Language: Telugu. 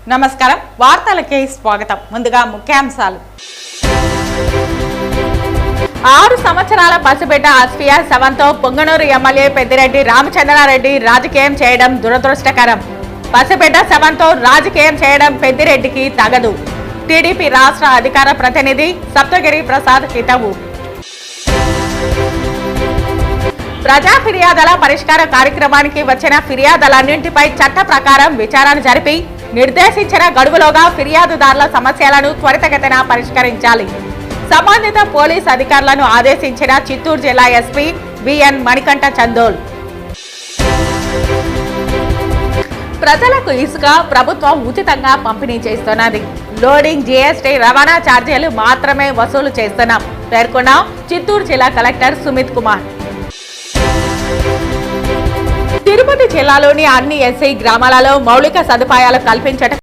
నమస్కారం వార్తలకి స్వాగతం ముందుగా ముఖ్యాంశాలు 6 సంవత్సరాల పసిబిడ్డ అస్ఫియా శవంతో పొంగనూరు ఎమ్మెల్యే పెద్దిరెడ్డి రామచంద్రారెడ్డి రాజకీయం చేయడం దురదృష్టకరం పసిబిడ్డ శవంతో రాజకీయం చేయడం పెద్దిరెడ్డికి తగదు టీడీపీ రాష్ట్ర అధికార ప్రతినిధి సప్తగిరి ప్రసాద్ హితవు ప్రజా ఫిర్యాదుల పరిష్కార కార్యక్రమానికి వచ్చిన ఫిర్యాదులన్నింటిపై చట్ట ప్రకారం విచారణ జరిపి నిర్దేశించిన గడువులోగా ఫిర్యాదుదారుల సమస్యలను త్వరితగతిన పరిష్కరించాలి సంబంధిత పోలీస్ అధికారులను ఆదేశించిన చిత్తూరు జిల్లా ఎస్పీ విఎన్ మణికంఠ చందోల్ ప్రజలకు ఇసుక ప్రభుత్వం ఉచితంగా పంపిణీ చేస్తున్నది లోడింగ్ జీఎస్టీ రవాణా ఛార్జీలు మాత్రమే వసూలు చేస్తున్నాం పేర్కొన్న చిత్తూరు జిల్లా కలెక్టర్ సుమిత్ కుమార్ తిరుపతి జిల్లాలోని అన్ని ఎస్ఐ గ్రామాలలో మౌలిక సదుపాయాలు కల్పించడం